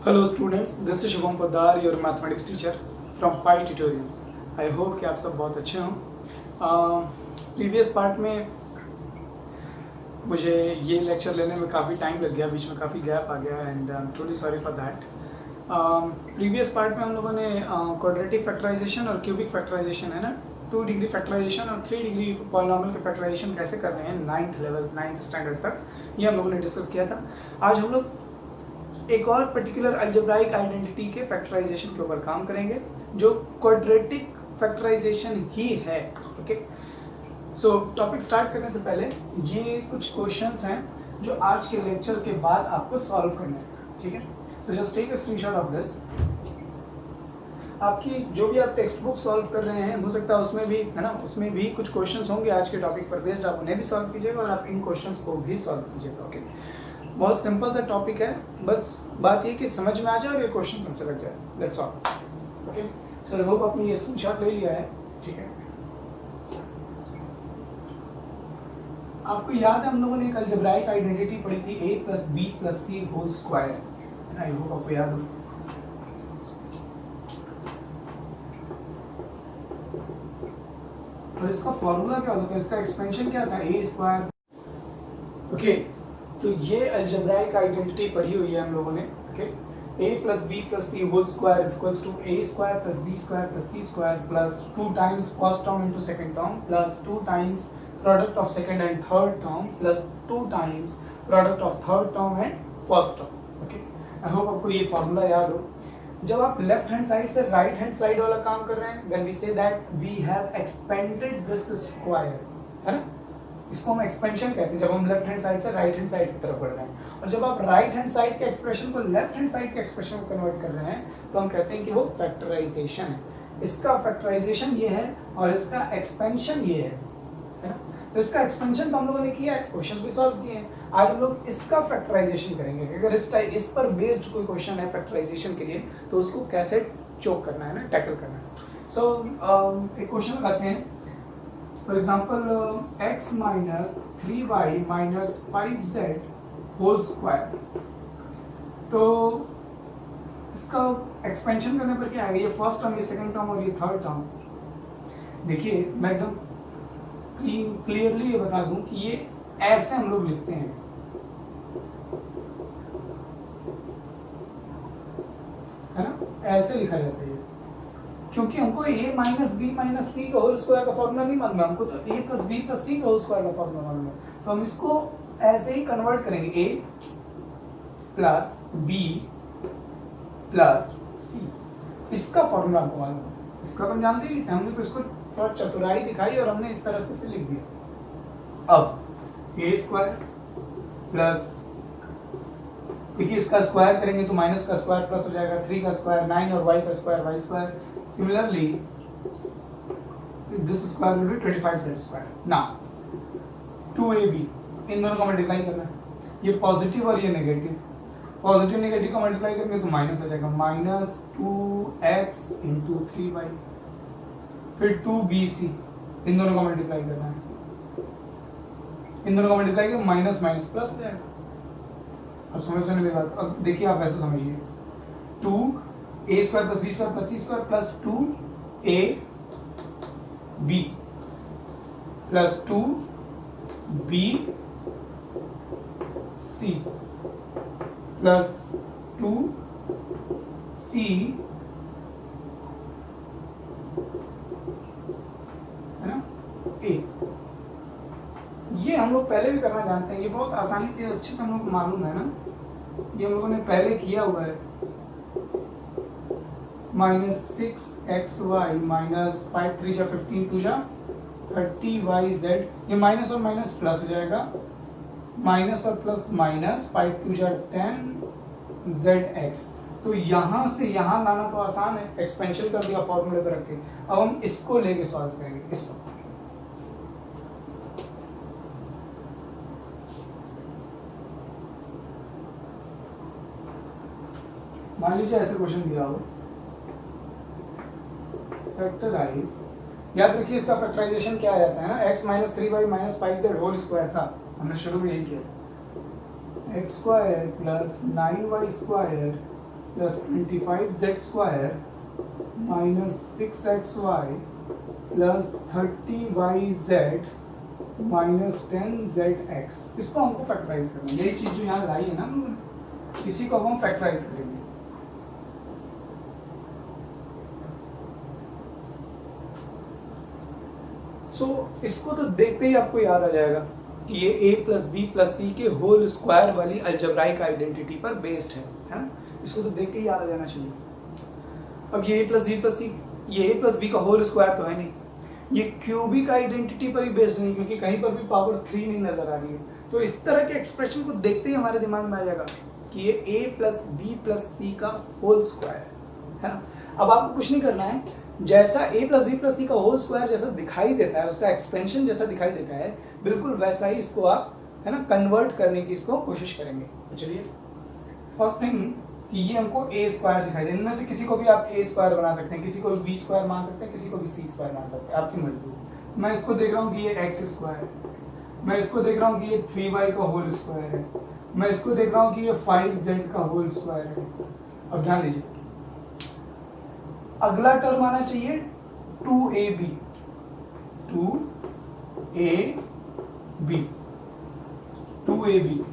Hello students, this is Shubham Poddar, your mathematics teacher from pi tutorials. I hope कि आप सब बहुत अच्छे हों। प्रीवियस पार्ट में मुझे ये लेक्चर लेने में काफ़ी टाइम लग गया, बीच में काफ़ी गैप आ गया and I am truly sorry for that. Previous part में हम लोगों ने क्वाड्रेटिक फैक्टराइजेशन और क्यूबिक फैक्टराइजेशन है ना, 2 डिग्री फैक्टराइजेशन और 3 डिग्री पॉलिनॉमियल के फैक्टराइजेशन कैसे कर रहे हैं 9th स्टैंडर्ड तक, ये हम लोगों ने डिस्कस किया था। आज हम लोग एक और पर्टिकुलर अलजेब्राइक आइडेंटिटी के फैक्टराइजेशन के ऊपर काम करेंगे जो क्वाड्रेटिक फैक्टराइजेशन ही है। ओके, सो टॉपिक स्टार्ट करने से पहले ये कुछ क्वेश्चंस हैं जो आज के लेक्चर के बाद आपको सॉल्व करने हैं, ठीक है। So just take a screenshot of this. आपकी जो भी आप टेक्स्ट बुक सॉल्व कर रहे हैं, हो सकता है उसमें भी है ना, उसमें भी कुछ क्वेश्चंस होंगे आज के टॉपिक पर बेस्ड, आप उन्हें भी सॉल्व कीजिएगा और आप इन क्वेश्चंस को भी सॉल्व कीजिएगा। ओके, बहुत सिंपल सा टॉपिक है, बस बात ये कि समझ में आ जाए और ये क्वेश्चन समझ लग जाए, that's all. Okay, so I hope आपने ये स्क्रीनशॉट ले लिया है, ठीक है। आपको याद है हम लोगों ने एक अलजेब्राइक आइडेंटिटी पढ़ी थी a + b + c whole square, I hope आपको याद हो। और इसका फॉर्मूला क्या होता है, इसका एक्सपेंशन क्या था, a²। ओके, तो ये अलजेब्राइक आइडेंटिटी पढ़ी हुई है हम लोगों ने। Okay, a + b + c whole square equals to a² + b² + c² plus 2 times first term into second term plus 2 times product of second and third term plus 2 times product of third term and first term. Okay, I hope आपको ये formula याद हो। जब आप left hand side से right hand side वाला काम कर रहे हैं, देन वी से that we have expanded this square, है ना। इसको हम एक्सपेंशन कहते हैं जब हम लेफ्ट हैंड साइड से राइट हैंड साइड की तरफ बढ़ रहे हैं। और जब आप राइट हैंड साइड के एक्सप्रेशन को लेफ्ट हैंड साइड के एक्सप्रेशन में कन्वर्ट कर रहे हैं तो हम कहते हैं कि वो फैक्टराइजेशन है। इसका फैक्टराइजेशन ये है और इसका एक्सपेंशन ये है ना। तो इसका एक्सपेंशन तो हम लोगों ने किया है, क्वेश्चंस भी सॉल्व किए हैं। आज हम लोग इसका फैक्टराइजेशन करेंगे। अगर इस पर बेस्ड कोई क्वेश्चन है फैक्टराइजेशन के लिए तो उसको कैसे चोक करना है ना, टैकल करना है। सो एक क्वेश्चन लगाते हैं। For example, x minus 3y minus 5z whole square। तो इसका एक्सपेंशन करने पर क्या आएगा, ये फर्स्ट टर्म, ये सेकंड टर्म और ये थर्ड टर्म। देखिए मैं एकदम क्लियरली ये बता दूं कि ये ऐसे हम लोग लिखते हैं, है ना, ऐसे लिखा जाता है ये, क्योंकि हमको a - b - c का होल स्क्वायर का फॉर्मूला नहीं मालूम है, हमको तो a + b + c का होल स्क्वायर का फॉर्मूला मालूम है। तो हम इसको ऐसे ही कन्वर्ट करेंगे, a + b + c। इसका फॉर्मूला हमको मालूम है, इसका तो हम जानते ही थे, हमने तो इसको थोड़ा चतुराई दिखाई और हमने इस तरह से लिख दिया। अब a² प्लस, देखिए इसका स्क्वायर करेंगे तो माइनस का स्क्वायर प्लस हो जाएगा, 3 का स्क्वायर 9 और y का square y²। Similarly this square will be 25z²। Now 2ab, इन दोनों को मल्टीप्लाई करना है, ये पॉजिटिव और ये नेगेटिव, पॉजिटिव नेगेटिव को मल्टीप्लाई करेंगे तो माइनस आ जाएगा, -2x × 3y। फिर 2bc, इन दोनों को मल्टीप्लाई करना है, इन दोनों को मल्टीप्लाई करके माइनस माइनस प्लस हो जाएगा। अब समझने मेरी बात, अब देखिए आप ऐसे समझिए, 2a² + b² + c² plus 2ab plus 2bc plus 2c, है ना, a। ये हम लोग पहले भी करना जानते हैं, ये बहुत आसानी से अच्छे से हम लोग को मालूम है ना, ये हम लोगों ने पहले किया हुआ है। -6xy - 5 3 × 15 2 × 30yz, ये माइनस और माइनस प्लस हो जाएगा, माइनस और प्लस माइनस, 5 2 × 10zx। तो यहाँ से यहाँ लाना तो आसान है, एक्सपेंशन कर दिया फॉर्मूले पर रख के। अब हम इसको लेके सॉल्व करेंगे, इसको। मान लीजिए ऐसे क्वेश्चन दिया हो, फैक्टराइज, याद रखिए इसका फैक्टराइजेशन क्या आ जाता है ना, x - 3y - 5z whole square था, हमने शुरू में यही किया, x² + 9y² plus 25z² minus 6xy plus 30yz minus 10zx। इसको हमको फैक्टराइज करना है, यही चीज जो यहाँ लाई है ना हम लोगों ने, इसी को हम फैक्टराइज करेंगे। इसको तो देखते ही आपको याद आ जाएगा कि ये a प्लस बी प्लस सी के होल स्क्वायर वाली अलजेब्राइक आइडेंटिटी पर बेस्ड है ना। इसको तो देख के ही याद आ जाना चाहिए। अब ये a प्लस बी प्लस सी, ये a प्लस बी का होल स्क्वायर तो है नहीं, ये क्यूबिक आइडेंटिटी पर ही बेस्ड नहीं, क्योंकि कहीं पर भी पावर 3 नहीं नजर आ रही है। तो इस तरह के एक्सप्रेशन को देखते ही हमारे दिमाग में आ जाएगा कि ये a प्लस बी प्लस सी का होल स्क्वायर है ना। अब आपको कुछ नहीं करना है, जैसा a प्लस बी प्लस सी का होल स्क्वायर जैसा दिखाई देता है, उसका एक्सपेंशन जैसा दिखाई देता है, बिल्कुल वैसा ही इसको आप है ना कन्वर्ट करने की इसको कोशिश करेंगे। तो चलिए फर्स्ट थिंग कि ये हमको a स्क्वायर दिखाई दे, इनमें से किसी को भी आप a स्क्वायर बना सकते हैं, किसी को भी b स्क्वायर मान सकते हैं, किसी को भी c स्क्वायर मान सकते हैं, आपकी मर्जी। मैं इसको देख रहा हूँ कि ये x स्क्वायर है, मैं इसको देख रहा हूँ कि ये 3y का होल स्क्वायर है, मैं इसको देख रहा हूँ कि ये 5z का होल स्क्वायर है। अब ध्यान दीजिए, अगला टर्म आना चाहिए 2ab, 2ab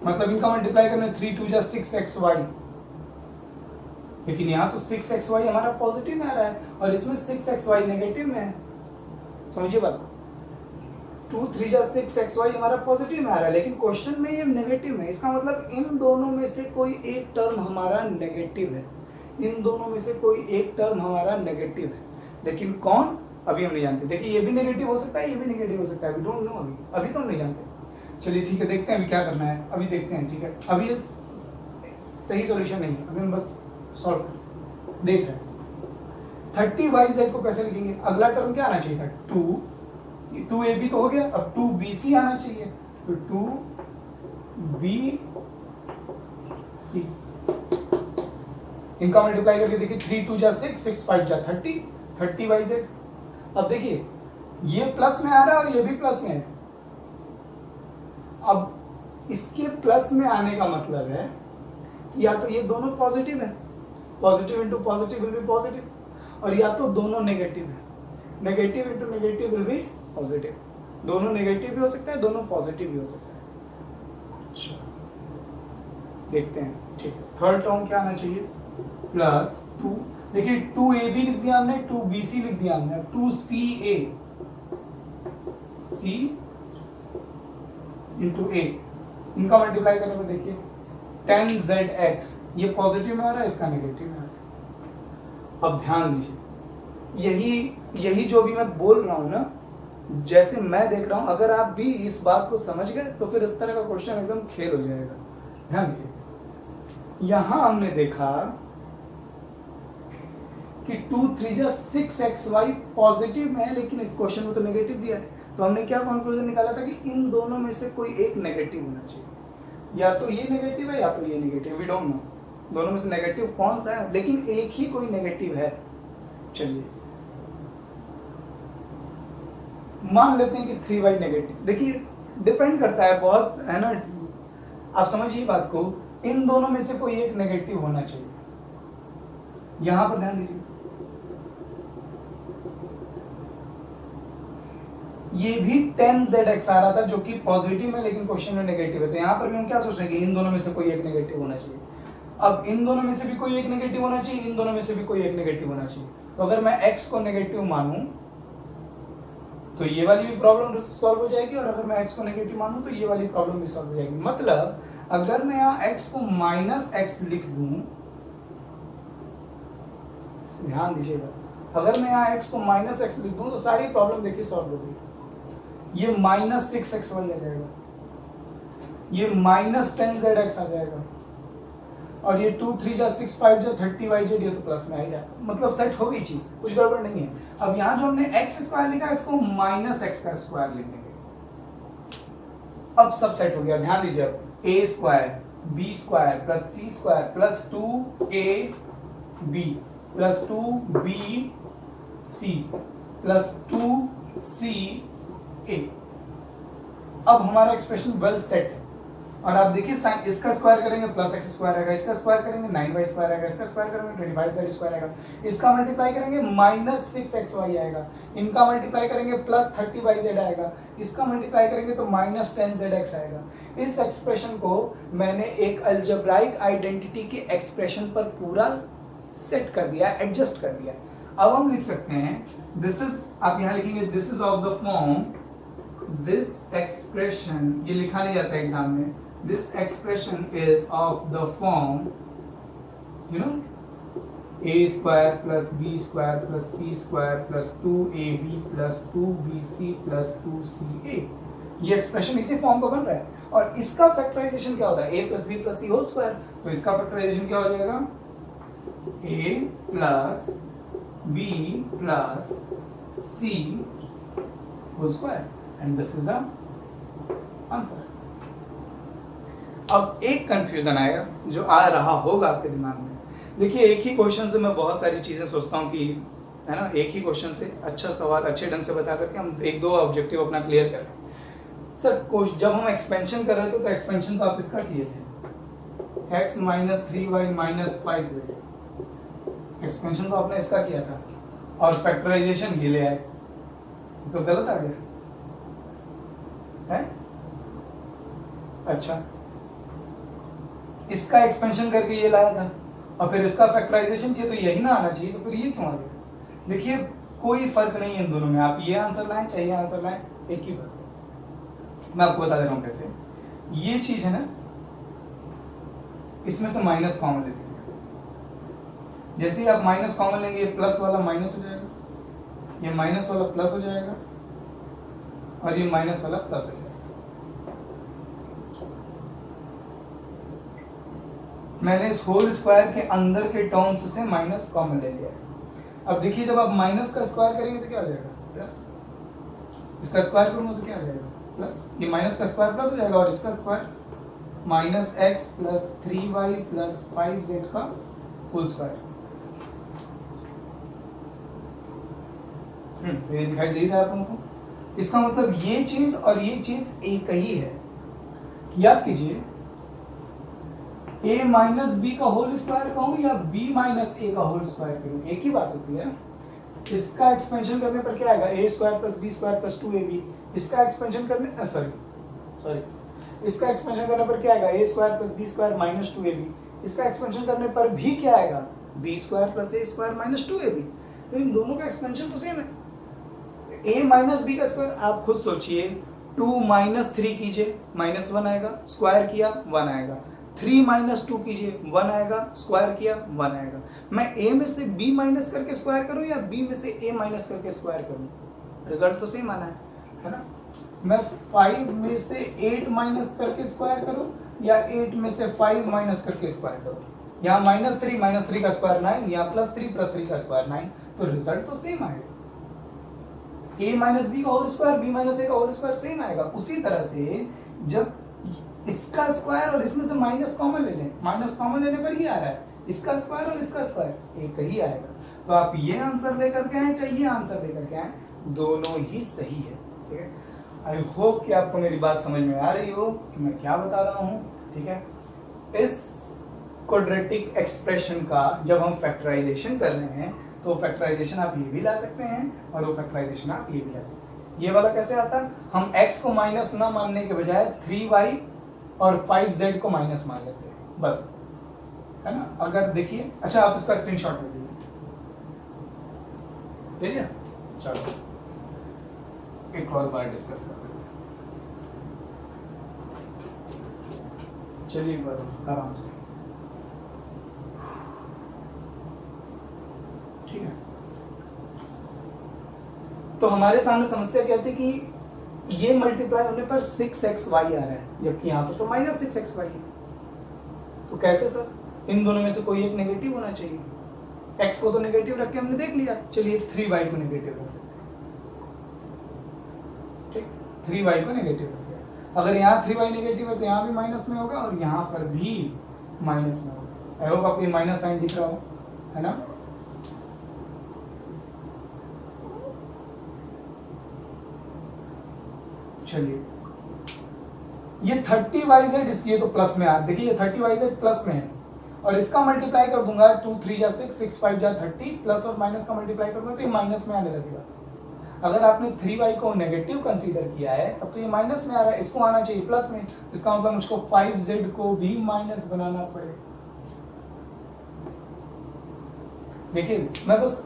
मतलब इनका मल्टीप्लाई करना 3 2 जा 6xy, लेकिन यहाँ तो 6xy हमारा पॉजिटिव में आ रहा है और इसमें 6xy नेगेटिव में है। समझिए बात को, 2 3 जा 6xy हमारा पॉजिटिव में आ रहा है, लेकिन क्वेश्चन में ये नेगेटिव में। इसका मतलब इन दोनों में से कोई एक टर्म हमारा नेगेटिव है, इन दोनों में से कोई एक टर्म हमारा नेगेटिव है, लेकिन कौन अभी हम नहीं जानते। देखिए ये भी नेगेटिव हो सकता है, ये भी नेगेटिव हो सकता है, वी डोंट नो अभी तो हम नहीं जानते। चलिए ठीक है, देखते हैं अभी क्या करना है, अभी देखते हैं। ठीक है, अभी ये सही सॉल्यूशन नहीं है, अभी हम बस सॉल्व देख रहे हैं। 30yz को कैसे लिखेंगे, अगला टर्म क्या आना चाहिए था 2ab तो हो गया, अब 2bc आना चाहिए, तो 2bc इनका मल्टीप्लाई करके देखिए 3 2 जा 6 6 5 जा 30yz। अब देखिए ये प्लस में आ रहा है और ये भी प्लस में है। अब इसके प्लस में आने का मतलब है कि या तो ये दोनों पॉजिटिव है, positive into positive will be positive, और या तो दोनों नेगेटिव है, negative into negative will be positive. दोनों नेगेटिव भी हो सकता है, दोनों पॉजिटिव भी हो सकता है। देखते हैं। ठीक है, थर्ड टर्म क्या आना चाहिए, प्लस 2, देखिए 2ab लिख दिया हमने, 2bc लिख दिया हमने, 2ca c इंटू a, इनका मल्टीप्लाई करने में देखिए 10zx, ये पॉजिटिव में आ रहा है, इसका नेगेटिव में आ रहा है। अब ध्यान दीजिए, यही जो भी मैं बोल रहा हूं ना, जैसे मैं देख रहा हूं, अगर आप भी इस बात को समझ गए तो फिर इस तरह का क्वेश्चन एकदम खेल हो जाएगा। ध्यान दीजिए, यहां हमने देखा कि 2 3 जा 6xy पॉजिटिव में है, लेकिन इस क्वेश्चन में तो नेगेटिव दिया है। तो हमने क्या कंक्लूजन निकाला था कि इन दोनों में से कोई एक नेगेटिव होना चाहिए, या तो ये नेगेटिव है या तो ये नेगेटिव, वी डोंट नो दोनों में से नेगेटिव कौन सा है, लेकिन एक ही कोई नेगेटिव है। चलिए मान लेते हैं कि 3y नेगेटिव। देखिए डिपेंड करता है बहुत, है ना, आप समझिए बात को, इन दोनों में से कोई एक नेगेटिव होना चाहिए। यहां पर ध्यान दीजिए, ये भी 10zx आ रहा था जो कि पॉजिटिव है, लेकिन क्वेश्चन में नेगेटिव है। तो यहाँ पर भी हम क्या सोच रहे हैं कि इन दोनों में से कोई एक नेगेटिव होना चाहिए। अब इन दोनों में से भी कोई एक नेगेटिव होना चाहिए, इन दोनों में से भी कोई एक नेगेटिव होना चाहिए। तो अगर मैं x को नेगेटिव मानूं तो ये वाली भी प्रॉब्लम सॉल्व हो जाएगी, और अगर मैं x को नेगेटिव मानूं तो ये वाली प्रॉब्लम भी सॉल्व हो जाएगी। मतलब अगर मैं यहाँ x को -x लिख दूं, ध्यान दीजिएगा, अगर मैं यहाँ x को -x लिख दूं तो सारी प्रॉब्लम देखिए सॉल्व हो गई। ये -6xy आ जाएगा, ये -10zx आ जाएगा, और ये 2 3 जा 6 5 जा 30yz, ये तो प्लस में आ जाएगा। मतलब सेट हो गई चीज, कुछ गड़बड़ नहीं है। अब यहाँ जो हमने x स्क्वायर लिखा है, इसको -x का स्क्वायर लिख देंगे, अब सब सेट हो गया। ध्यान दीजिए, अब a square b square plus c square plus 2ab plus 2bc plus 2ca, अब हमारा एक्सप्रेशन वेल सेट है। और आप देखिए साइन इसका स्क्वायर करेंगे प्लस एक्स स्क्वायर आएगा, इसका स्क्वायर करेंगे 9y स्क्वायर आएगा, इसका स्क्वायर करेंगे 25z स्क्वायर आएगा, इसका मल्टीप्लाई करेंगे माइनस 6xy आएगा, इनका मल्टीप्लाई करेंगे प्लस 30yz आएगा, इसका मल्टीप्लाई करेंगे तो माइनस 10zx आएगा। इस एक्सप्रेशन को मैंने एक अलजेब्राइक आइडेंटिटी के एक्सप्रेशन पर पूरा सेट कर दिया, एडजस्ट कर दिया। अब हम लिख सकते हैं दिस इज, आप यहां लिखेंगे this is of the form, this expression, ये लिखा नहीं जाता एग्जाम में, this expression is of the form, you know, a square plus b square plus c square plus 2ab plus 2bc plus 2ca। ये expression इसी form का बन रहा है और इसका फैक्टराइजेशन क्या होता है, a plus b plus c whole square, तो इसका फैक्टराइजेशन क्या हो जाएगा, a plus b plus c whole square, and this is the answer. अब एक कंफ्यूजन आएगा जो आ रहा होगा आपके दिमाग में, देखिए एक ही क्वेश्चन से मैं बहुत सारी चीजें सोचता हूँ कि, है ना, एक ही क्वेश्चन से अच्छा सवाल अच्छे ढंग से बता करके हम एक दो ऑब्जेक्टिव अपना क्लियर करें। सर जब हम एक्सपेंशन कर रहे थे तो एक्सपेंशन तो आप इसका किए थे, x minus 3y minus 5z, expansion तो आपने इसका किया था और फैक्टराइजेशन ये ले आए, तो गलत आ गया है? अच्छा, इसका एक्सपेंशन करके ये लाया था और फिर इसका फैक्टराइजेशन किया तो यही ना आना चाहिए, तो फिर ये क्यों आ गया? देखिए कोई फर्क नहीं है इन दोनों में, आप ये आंसर लाएं चाहे ये आंसर लाएं, एक ही बात है। मैं आपको बता दे रहा हूं कैसे। ये चीज है ना, इसमें से माइनस कॉमन ले लीजिए, जैसे ही आप माइनस कॉमन लेंगे ये प्लस वाला माइनस हो जाएगा, ये माइनस वाला प्लस हो जाएगा और ये माइनस वाला प्लस हो जाएगा। मैंने इस होल स्क्वायर के अंदर के टर्म्स से माइनस कॉमन ले लिया है। अब देखिए जब आप माइनस का स्क्वायर करेंगे तो क्या हो जाएगा, प्लस, इसका स्क्वायर करूंगा तो क्या हो जाएगा, प्लस, ये माइनस का स्क्वायर प्लस हो जाएगा और इसका square minus x plus 3y plus 5z का होल स्क्वायर। तो ये दिखाई दे रहा है आप लोगों को, इसका मतलब ये चीज और ये चीज एक ही है। याद कीजिए a माइनस बी का होल स्क्वायर कहूं या b माइनस ए का होल स्क्वायर करूं, एक ही बात होती है ना। इसका एक्सपेंशन करने पर क्या आएगा, a square plus b square plus 2ab, इसका एक्सपेंशन करने सॉरी इसका एक्सपेंशन करने पर क्या आएगा, a square plus b square minus 2ab, इसका एक्सपेंशन करने पर भी क्या आएगा, b square plus a square minus 2ab। तो इन दोनों का एक्सपेंशन तो सेम है। a माइनस b का स्क्वायर आप खुद सोचिए, 2 माइनस 3 कीजिए माइनस 1 आएगा, स्क्वायर किया 1 आएगा, 3 माइनस 2 कीजिए 1 आएगा, स्क्वायर किया 1 आएगा। मैं a में से b माइनस करके स्क्वायर करूं या b में से a माइनस करके स्क्वायर करूं, रिजल्ट तो सेम आना है ना। मैं 5 में से 8 माइनस करके स्क्वायर करूं या 8 में से 5 माइनस करके स्क्वायर करूं, यहाँ माइनस 3 का स्क्वायर 9, यहाँ प्लस 3 का स्क्वायर 9, तो रिजल्ट तो सेम आएगा। a माइनस बी का होल स्क्वायर b माइनस ए का होल स्क्वायर सेम आएगा। उसी तरह से जब इसका स्क्वायर और इसमें से माइनस कॉमन ले लें, माइनस कॉमन लेने पर ये आ रहा है, इसका स्क्वायर और इसका स्क्वायर एक ही आएगा। तो आप ये आंसर लेकर के आए चाहे ये आंसर लेकर के आए, दोनों ही सही है। ठीक है, आई होप कि आपको मेरी बात समझ में आ रही हो कि मैं क्या बता रहा हूँ। ठीक है, इस क्वाड्रेटिक एक्सप्रेशन का जब हम फैक्टराइजेशन कर रहे हैं तो फैक्टराइजेशन आप ये भी ला सकते हैं और वो फैक्टराइजेशन आप ये भी ला सकते हैं। ये वाला कैसे आता है, हम x को माइनस ना मानने के बजाय 3y और 5z को माइनस मान लेते हैं बस, है ना। अगर देखिए, अच्छा आप इसका स्क्रीनशॉट ले लीजिए, चलो एक और बार डिस्कस करते हैं। चलिए एक बार आराम से, ठीक है। तो हमारे सामने समस्या क्या थी कि ये मल्टीप्लाई होने पर 6xy आ रहा है, जबकि यहाँ पर तो माइनस 6xy है। तो कैसे सर, इन दोनों में से कोई एक नेगेटिव होना चाहिए। x को तो नेगेटिव रख के हमने देख लिया, चलिए 3y को नेगेटिव रख देते हैं। ठीक, 3y को नेगेटिव रख दिया। अगर यहाँ 3y नेगेटिव है तो यहाँ भी माइनस में होगा और यहाँ पर भी माइनस में होगा। आई होप आपको ये माइनस साइन दिख रहा हो, है ना। चलिए ये 30yz ये तो प्लस में आ, देखिए ये 30yz प्लस में है, और इसका मल्टीप्लाई कर दूंगा 2 3 जा 6 6 5 जा 30, प्लस और माइनस का मल्टीप्लाई करूंगा तो ये माइनस में आने लगेगा। अगर आपने 3y को नेगेटिव कंसीडर किया है तब तो ये माइनस में आ रहा है, इसको आना चाहिए प्लस में, इसका मतलब मुझको 5z को भी माइनस बनाना पड़ेगा। देखिए मैं बस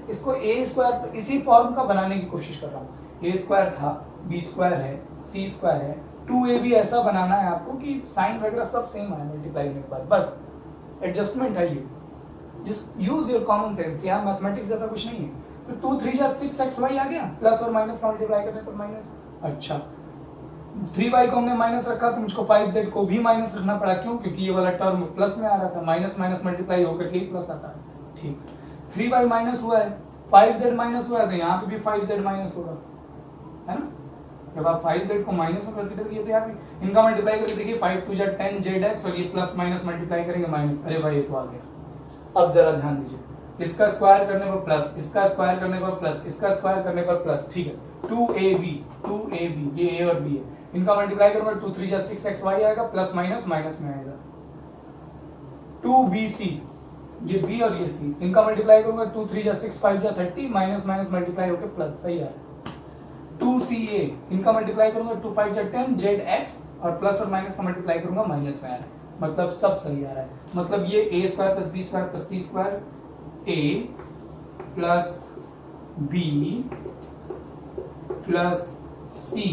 इसको a स्क्वायर इसी फॉर्म का बनाने की कोशिश कर रहा हूँ। a स्क्वायर था, b स्क्वायर है, c स्क्वायर है, 2a भी ऐसा बनाना है आपको कि साइन वगैरह सब सेम आए मल्टीप्लाई करने के बाद, बस एडजस्टमेंट है ये। Just use your common sense, यहाँ मैथमेटिक्स जैसा कुछ नहीं है। तो 2 3 जा 6xy आ गया, प्लस और माइनस का मल्टीप्लाई करने पर माइनस। अच्छा 3y को हमने माइनस रखा तो मुझको 5z को भी माइनस रखना पड़ा, क्यों? क्योंकि ये वाला टर्म प्लस में आ रहा था, माइनस माइनस मल्टीप्लाई होकर के प्लस आता है। ठीक, 3y माइनस हुआ है, 5z माइनस हुआ है, तो यहाँ पे भी 5z माइनस होगा, है ना? जब आप 5z को माइनस में कंसीडर किए थे, आप इनका मल्टीप्लाई करके देखिए 5 2 जा 10 zx, और ये प्लस माइनस मल्टीप्लाई करेंगे माइनस। अरे भाई ये तो आ गया। अब जरा ध्यान दीजिए, इसका स्क्वायर करने पर प्लस, इसका स्क्वायर करने पर प्लस, इसका स्क्वायर करने पर प्लस, ठीक है। 2ab ये a और b है, इनका मल्टीप्लाई करूंगा 2 3 जा 6xy आएगा, प्लस माइनस माइनस में आएगा। 2bc ये b और ये c, इनका मल्टीप्लाई करूंगा 2 3 जा 6 5 जा 30, माइनस माइनस मल्टीप्लाई होकर प्लस, सही है। 2ca इनका मल्टीप्लाई करूंगा 2 5 जा 10 zx, और प्लस और माइनस का मल्टीप्लाई करूंगा माइनस में आ रहा है, मतलब सब सही आ रहा है। मतलब ये a square plus b square plus c square a plus b plus c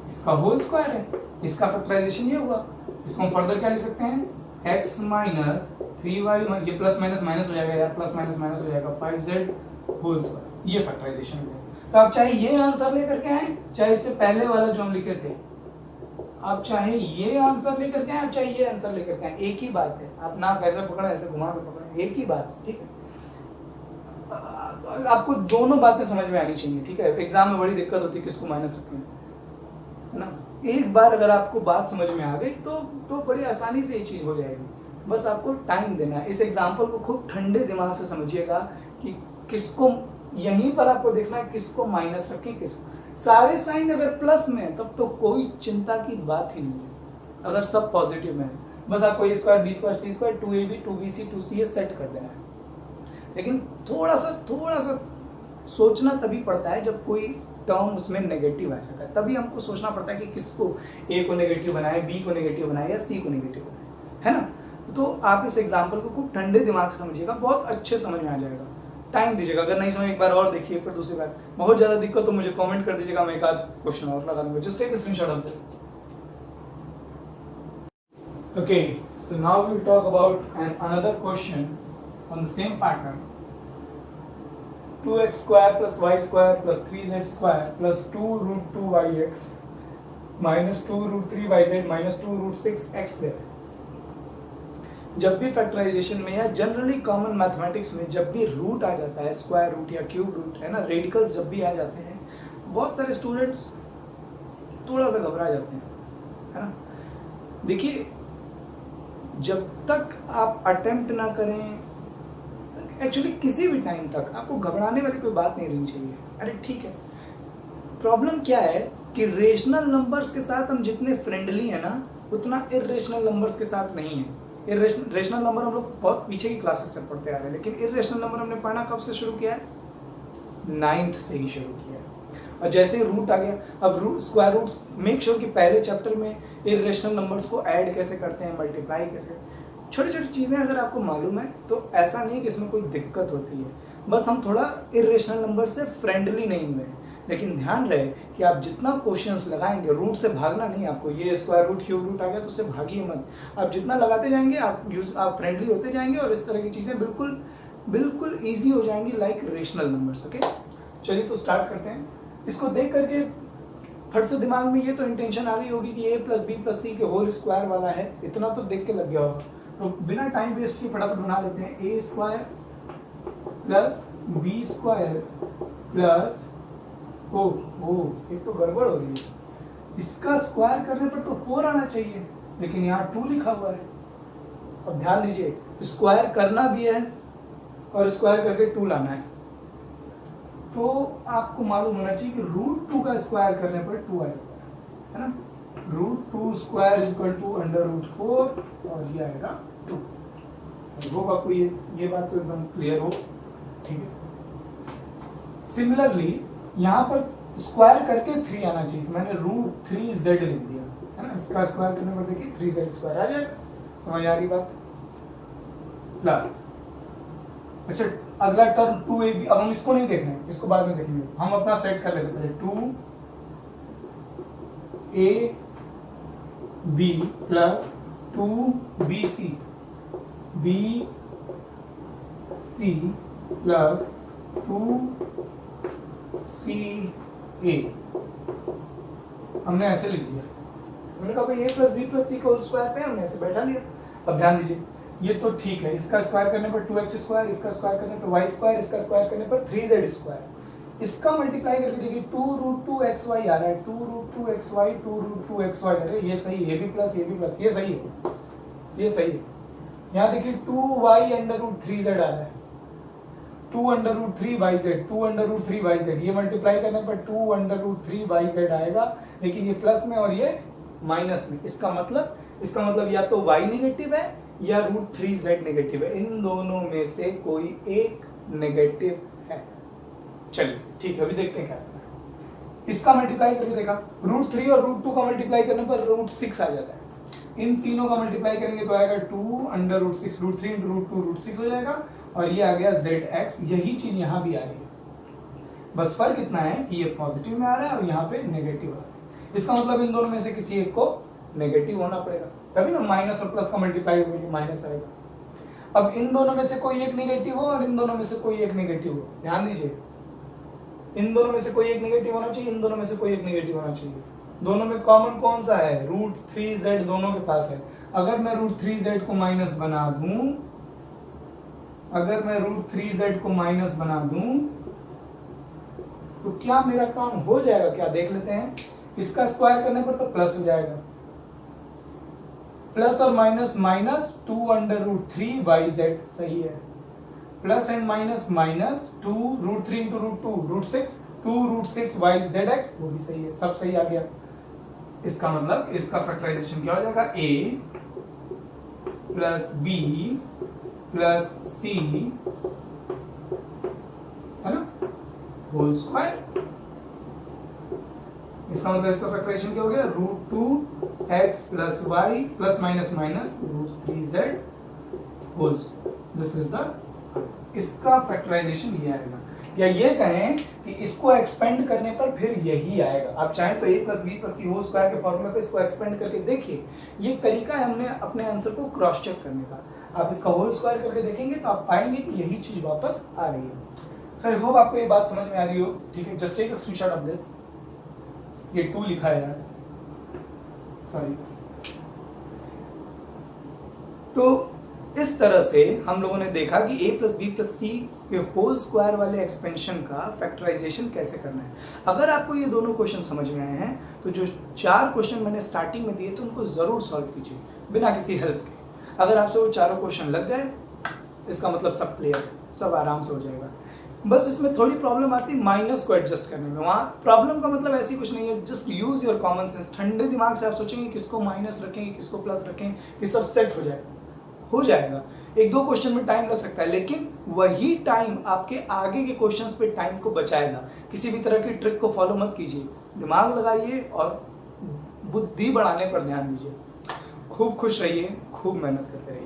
इसका होल स्क्वायर है, इसका फैक्टराइजेशन ये हुआ। इसको हम फर्दर क्या लिख सकते हैं, x माइनस 3y, ये प्लस माइनस माइनस हो जाएगा यार, प्लस माइनस माइनस हो जाएगा, 5z होल स्क्वायर, ये फैक्टराइजेशन हो गया। तो आप चाहे ये आंसर लेकर के आए, चाहे इससे पहले वाला जो हम लिखे थे, आप चाहे ये आंसर लेकर के आए, आप चाहे ये आंसर लेकर के आए, एक ही बात है। आप नाक ऐसे पकड़े ऐसे घुमा के पकड़े, एक ही बात, ठीक है। आपको दोनों बातें समझ में आनी चाहिए, ठीक है। एग्जाम में बड़ी दिक्कत होती है किसको माइनस रखें, है ना। एक बार अगर आपको बात समझ में आ गई तो बड़ी आसानी से ये चीज हो जाएगी, बस आपको टाइम देना है। इस एग्जाम्पल को खूब ठंडे दिमाग से समझिएगा कि किसको, यहीं पर आपको देखना है किसको माइनस रखें, किसको। सारे साइन अगर प्लस में है तब तो कोई चिंता की बात ही नहीं है, अगर सब पॉजिटिव में है, बस आपको a square b square c square 2ab 2bc 2ca set कर देना है। लेकिन थोड़ा सा सोचना तभी पड़ता है जब कोई टर्म उसमें नेगेटिव आ जाता है, तभी हमको सोचना पड़ता है कि किसको a को नेगेटिव बनाए, b को नेगेटिव बनाए या c को नेगेटिव बनाए, है ना। तो आप इस एग्जाम्पल को खूब ठंडे दिमाग से समझिएगा, बहुत अच्छे समझ में आ जाएगा। टाइम दीजिएगा, अगर नहीं समझ एक बार और देखिए, फिर दूसरी बार बहुत ज्यादा दिक्कत तो मुझे कमेंट कर दीजिएगा, मैं एक आध क्वेश्चन और लगा दूंगा। Just take a screenshot of this. Okay, so now we'll talk about another question on the same pattern. 2x square plus y square plus 3z square plus 2 root 2yx minus 2 root 3yz minus 2 root 6x है। जब भी factorisation में या generally common mathematics में जब भी root आ जाता है, स्क्वायर रूट या क्यूब रूट, है ना, रेडिकल्स जब भी आ जाते हैं, बहुत सारे स्टूडेंट्स थोड़ा सा घबरा जाते हैं, है ना। देखिए जब तक आप अटेम्प्ट ना करें, एक्चुअली किसी भी टाइम तक आपको घबराने वाली कोई बात नहीं रहनी चाहिए। अरे ठीक है, प्रॉब्लम क्या है कि रेशनल नंबर्स के साथ हम जितने फ्रेंडली है ना, उतना इरेशनल नंबर्स के साथ नहीं है। रेशनल नंबर हम लोग बहुत पीछे की क्लासेस से पढ़ते आ रहे हैं, लेकिन इरेशनल नंबर हमने पढ़ना कब से शुरू किया है, 9th से ही शुरू किया है। और जैसे ही रूट आ गया, अब root square roots, make sure कि पहले चैप्टर में इरेशनल नंबर्स को ऐड कैसे करते हैं, मल्टीप्लाई कैसे, छोटी छोटी चीज़ें अगर आपको मालूम है तो ऐसा नहीं कि इसमें कोई दिक्कत होती है। बस हम थोड़ा इरेशनल नंबर से फ्रेंडली नहीं हुए, लेकिन ध्यान रहे कि आप जितना क्वेश्चंस लगाएंगे, रूट से भागना नहीं आपको। ये स्क्वायर रूट क्यूब रूट आ गया तो उससे भागिए मत, आप जितना लगाते जाएंगे आप फ्रेंडली होते जाएंगे और इस तरह की चीज़ें बिल्कुल ईजी हो जाएंगी, लाइक रेशनल नंबर्स। ओके, चलिए तो स्टार्ट करते हैं। इसको देख करके फट से दिमाग में ये तो इंटेंशन आ रही होगी कि a प्लस बी प्लस सी के होल स्क्वायर वाला है, इतना तो देख के लग गया होगा। तो बिना टाइम वेस्ट किए फटाफट बना लेते हैं। a square plus B square plus एक तो गड़बड़ हो रही है, इसका स्क्वायर करने पर तो 4 आना चाहिए, लेकिन यहाँ 2 लिखा हुआ है। अब ध्यान दीजिए, स्क्वायर करना भी है और स्क्वायर करके 2 लाना है, तो आपको मालूम होना चाहिए कि रूट 2 का स्क्वायर करने पर 2 आएगा। है ना, √2 स्क्वायर इक्वल टू √4 और ये आएगा 2। होप आपको ये बात तो एकदम क्लियर हो, ठीक है। सिमिलरली यहाँ पर स्क्वायर करके 3 आना चाहिए, तो मैंने √3z लिख दिया, है ना। इसका स्क्वायर करने पर देखिए 3z स्क्वायर आ जाएगा, समझ आ रही बात। प्लस अच्छा अगला टर्म 2ab, अब हम इसको नहीं देख रहे हैं, इसको बाद में देखेंगे, हम अपना सेट कर लेते पहले 2ab plus 2bc bc plus 2ca हमने ऐसे लिख दिया। हमने कहा भाई a plus b plus c का होल स्क्वायर पे हमने ऐसे बैठा लिया। अब ध्यान दीजिए ये तो ठीक है, इसका स्क्वायर करने पर 2x स्क्वायर, इसका स्क्वायर करने पर y स्क्वायर, इसका स्क्वायर करने पर 3z स्क्वायर। इसका मल्टीप्लाई करके देखिए 2√2xy आ रहा है, 2√2xy 2√2xy आ रहा है, ये सही है, ये भी प्लस ये सही है, ये सही है। यहाँ देखिए 2y√3z आ रहा है, 2√3yz 2√3yz, ये मल्टीप्लाई करने पर 2√3yz आएगा, लेकिन ये प्लस में और ये माइनस में। इसका मतलब या तो y नेगेटिव है या √3z नेगेटिव है, इन दोनों में से कोई एक नेगेटिव है। चलिए ठीक है, अभी देखते हैं क्या करना है। इसका मल्टीप्लाई करके देखा, √3 और √2 का मल्टीप्लाई करने पर √6 आ जाता है। इन तीनों का मल्टीप्लाई करेंगे तो आएगा 2√6, √3 × √2 √6 हो जाएगा, और ये आ गया zx। यही चीज यहाँ भी आ रही है, बस फर्क इतना है कि ये पॉजिटिव में आ रहा है और यहाँ पे नेगेटिव आ रहा है। इसका मतलब इन दोनों में से किसी एक को नेगेटिव होना पड़ेगा, तभी ना माइनस और प्लस का मल्टीप्लाई होगा, माइनस आएगा। अब इन दोनों में से कोई एक नेगेटिव हो और इन दोनों में से कोई एक नेगेटिव हो, ध्यान दीजिए, इन दोनों में से कोई एक नेगेटिव होना चाहिए, इन दोनों में से कोई एक नेगेटिव होना चाहिए। दोनों में कॉमन कौन सा है, √3z दोनों के पास है। अगर मैं √3z को माइनस बना दूं, तो क्या मेरा काम हो जाएगा, क्या देख लेते हैं। इसका स्क्वायर करने पर तो प्लस हो जाएगा, प्लस और माइनस माइनस 2√3yz सही है, plus and minus minus 2√3 × √2 √6 2√6yzx वो भी सही है, सब सही आ गया। इसका मतलब इसका फैक्टराइजेशन क्या हो जाएगा, a plus b plus c, है ना, होल स्क्वायर। इसका मतलब इसका फैक्टराइजेशन क्या हो गया, √2x plus y plus minus minus √3z whole square. This is the, इसका फैक्टराइजेशन ये आएगा, या ये कहें कि इसको एक्सपेंड करने पर फिर यही आएगा। आप चाहें तो a plus b plus c whole square के फॉर्मूले पे इसको एक्सपेंड करके देखिए, ये तरीका है हमने अपने आंसर को क्रॉस चेक करने का। आप इसका होल स्क्वायर करके देखेंगे तो आप पाएंगे कि यही चीज वापस आ रही है। सो आई होप आपको ये बात समझ में आ रही हो, ठीक है। Just take a screenshot of this, ये 2 लिखा है यार, सॉरी। तो इस तरह से हम लोगों ने देखा कि a plus b plus c के होल स्क्वायर वाले एक्सपेंशन का फैक्टराइजेशन कैसे करना है। अगर आपको ये दोनों क्वेश्चन समझ में आए हैं तो जो 4 क्वेश्चन मैंने स्टार्टिंग में दिए थे उनको जरूर सॉल्व कीजिए बिना किसी हेल्प के। अगर आपसे वो चारों क्वेश्चन लग गए, इसका मतलब सब क्लियर है, सब आराम से हो जाएगा। बस इसमें थोड़ी प्रॉब्लम आती है माइनस को एडजस्ट करने में। वहाँ प्रॉब्लम का मतलब ऐसी कुछ नहीं है, just use your common sense. ठंडे दिमाग से आप सोचेंगे किसको माइनस रखेंगे, किसको प्लस रखेंगे, ये सब सेट हो जाएगा। 1-2 क्वेश्चन में टाइम लग सकता है, लेकिन वही टाइम आपके आगे के क्वेश्चंस पे टाइम को बचाएगा। किसी भी तरह की ट्रिक को फॉलो मत कीजिए, दिमाग लगाइए और बुद्धि बढ़ाने पर ध्यान दीजिए। खूब खुश रहिए, खूब मेहनत करते रहिए।